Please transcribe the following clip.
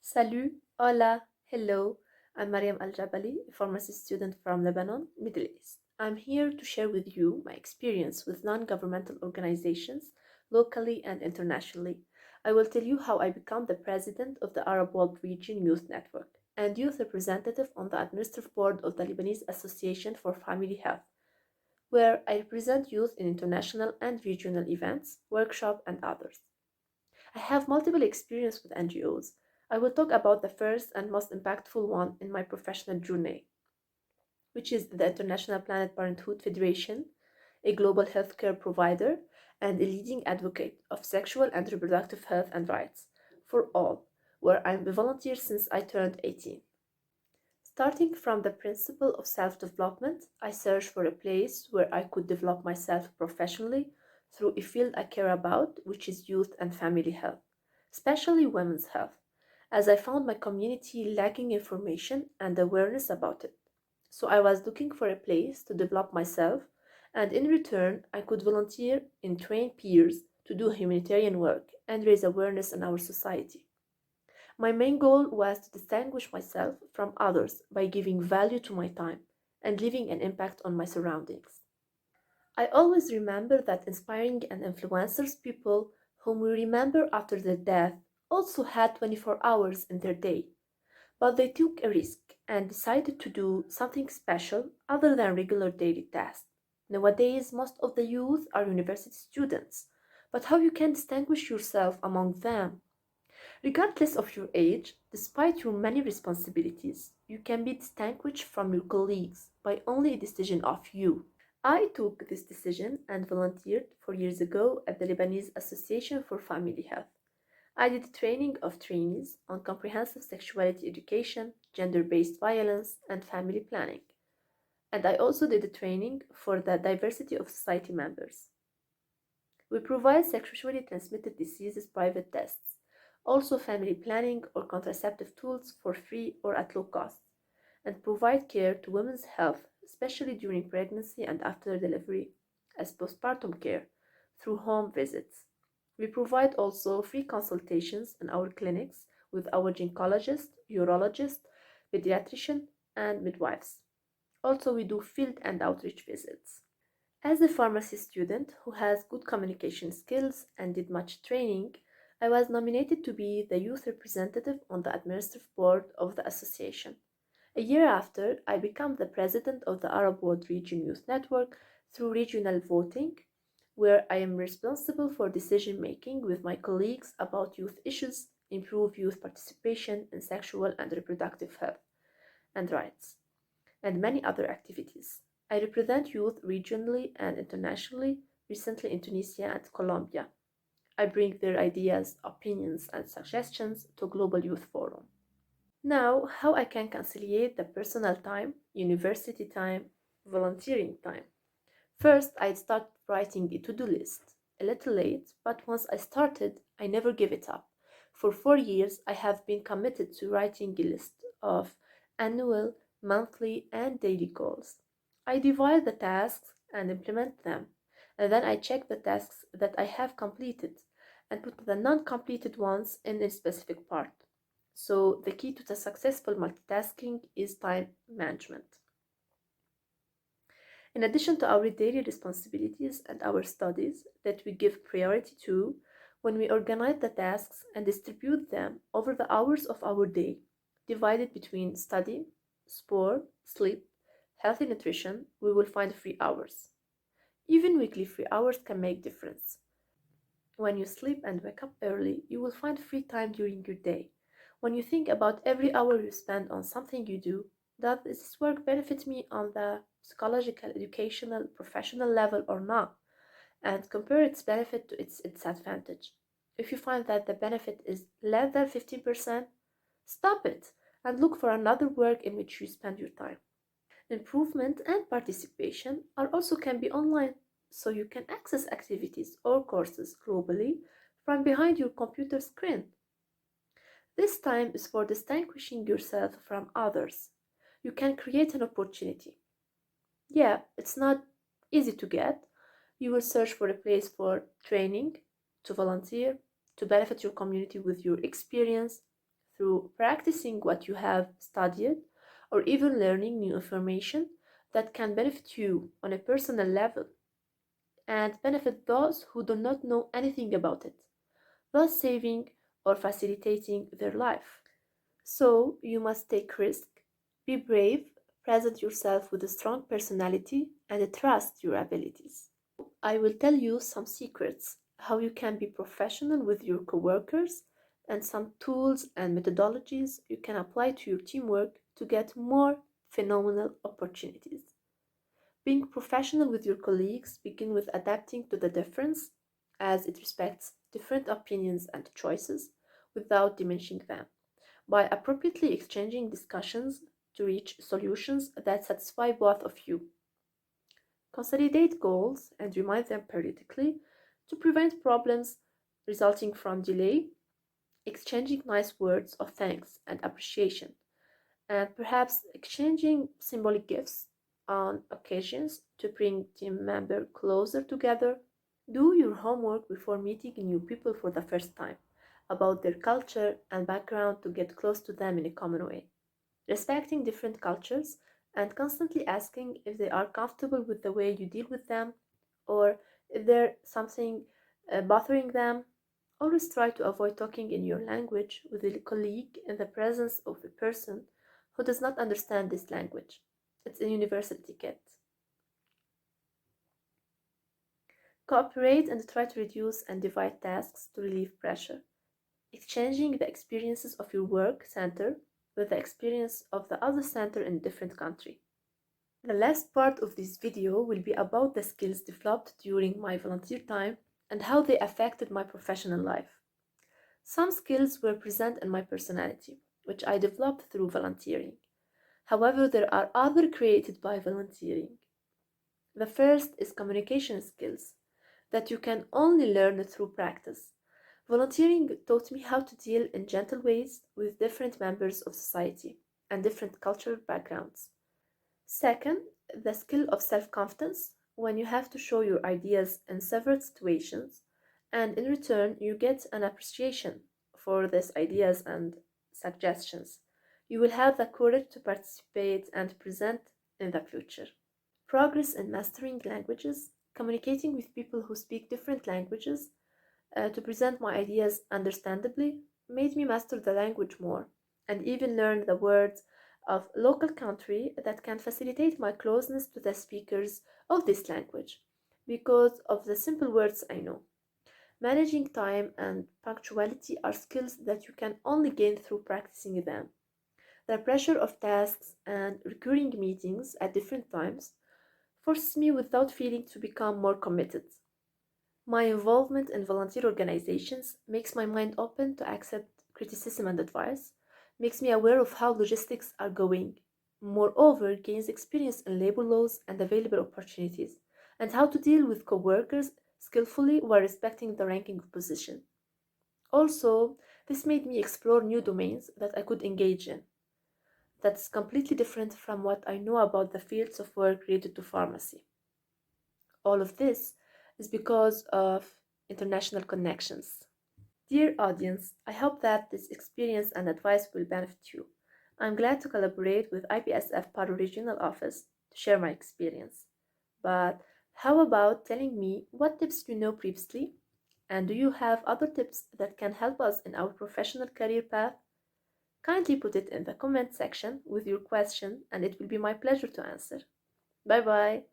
Salut, hola, hello. I'm Mariam Al Jabaly, a pharmacy student from Lebanon, Middle East. I'm here to share with you my experience with non governmental organizations, locally and internationally. I will tell you how I became the president of the Arab World Region Youth Network and youth representative on the administrative board of the Lebanese Association for Family Health, where I represent youth in international and regional events, workshops, and others. I have multiple experience with NGOs. I will talk about the first and most impactful one in my professional journey, which is the International Planned Parenthood Federation, a global healthcare provider and a leading advocate of sexual and reproductive health and rights for all, where I'm a volunteer since I turned 18. Starting from the principle of self development, I searched for a place where I could develop myself professionally through a field I care about, which is youth and family health, especially women's health, as I found my community lacking information and awareness about it. So I was looking for a place to develop myself, and in return, I could volunteer and train peers to do humanitarian work and raise awareness in our society. My main goal was to distinguish myself from others by giving value to my time and leaving an impact on my surroundings. I always remember that inspiring and influencers people whom we remember after their death also had 24 hours in their day, but they took a risk and decided to do something special other than regular daily tasks. Nowadays, most of the youth are university students, but how you can distinguish yourself among them? Regardless of your age, despite your many responsibilities, you can be distinguished from your colleagues by only a decision of you. I took this decision and volunteered 4 years ago at the Lebanese Association for Family Health. I did training of trainees on comprehensive sexuality education, gender based violence, and family planning. And I also did a training for the diversity of society members. We provide sexually transmitted diseases private tests, also family planning or contraceptive tools for free or at low cost, and provide care to women's health, especially during pregnancy and after delivery, as postpartum care through home visits. We provide also free consultations in our clinics with our gynecologist, urologist, pediatrician, and midwives. Also, we do field and outreach visits. As a pharmacy student who has good communication skills and did much training, I was nominated to be the youth representative on the administrative board of the association. A year after, I became the president of the Arab World Region Youth Network through regional voting, where I am responsible for decision making with my colleagues about youth issues, improve youth participation in sexual and reproductive health and rights, and many other activities. I represent youth regionally and internationally, recently in Tunisia and Colombia. I bring their ideas, opinions, and suggestions to Global Youth Forum. Now, how I can conciliate the personal time, university time, volunteering time. First, I'd start writing a to do list. A little late, but once I started, I never give it up. For 4 years, I have been committed to writing a list of annual, monthly, and daily goals. I divide the tasks and implement them, and then I check the tasks that I have completed and put the non completed ones in a specific part. So, the key to the successful multitasking is time management. In addition to our daily responsibilities and our studies that we give priority to, when we organize the tasks and distribute them over the hours of our day, divided between study, sport, sleep, healthy nutrition, we will find free hours. Even weekly free hours can make difference. When you sleep and wake up early, you will find free time during your day. When you think about every hour you spend on something you do, does this work benefit me on the psychological, educational, professional level or not? And compare its benefit to its disadvantage. If you find that the benefit is less than 15%, stop it and look for another work in which you spend your time. Improvement and participation are also can be online, so you can access activities or courses globally from behind your computer screen. This time is for distinguishing yourself from others. You can create an opportunity. Yeah, it's not easy to get. You will search for a place for training, to volunteer, to benefit your community with your experience through practicing what you have studied or even learning new information that can benefit you on a personal level and benefit those who do not know anything about it, thus saving or facilitating their life. So you must take risk, be brave, present yourself with a strong personality, and trust your abilities. I will tell you some secrets how you can be professional with your coworkers and some tools and methodologies you can apply to your teamwork to get more phenomenal opportunities. Being professional with your colleagues begin with adapting to the difference as it respects different opinions and choices without diminishing them by appropriately exchanging discussions to reach solutions that satisfy both of you. Consolidate goals and remind them periodically to prevent problems resulting from delay, exchanging nice words of thanks and appreciation, and perhaps exchanging symbolic gifts on occasions to bring team members closer together. Do your homework before meeting new people for the first time about their culture and background to get close to them in a common way. Respecting different cultures and constantly asking if they are comfortable with the way you deal with them or if there's something bothering them. Always try to avoid talking in your language with a colleague in the presence of a person who does not understand this language. It's a universal etiquette. Cooperate and try to reduce and divide tasks to relieve pressure, exchanging the experiences of your work center with the experience of the other center in a different country. The last part of this video will be about the skills developed during my volunteer time and how they affected my professional life. Some skills were present in my personality, which I developed through volunteering. However, there are other created by volunteering. The first is communication skills that you can only learn through practice. Volunteering taught me how to deal in gentle ways with different members of society and different cultural backgrounds. Second, the skill of self-confidence when you have to show your ideas in several situations and in return you get an appreciation for these ideas and suggestions. You will have the courage to participate and present in the future. Progress in mastering languages, communicating with people who speak different languages to present my ideas understandably made me master the language more and even learn the words of local country that can facilitate my closeness to the speakers of this language because of the simple words I know. Managing time and punctuality are skills that you can only gain through practicing them. The pressure of tasks and recurring meetings at different times forces me without feeling to become more committed. My involvement in volunteer organizations makes my mind open to accept criticism and advice, makes me aware of how logistics are going, moreover, gains experience in labor laws and available opportunities, and how to deal with coworkers skillfully while respecting the ranking position. Also, this made me explore new domains that I could engage in. That's completely different from what I know about the fields of work related to pharmacy. All of this is because of international connections. Dear audience, I hope that this experience and advice will benefit you. I'm glad to collaborate with IPSF Paru Regional Office to share my experience. But how about telling me what tips you know previously? And do you have other tips that can help us in our professional career path? Kindly put it in the comment section with your question and it will be my pleasure to answer. Bye bye.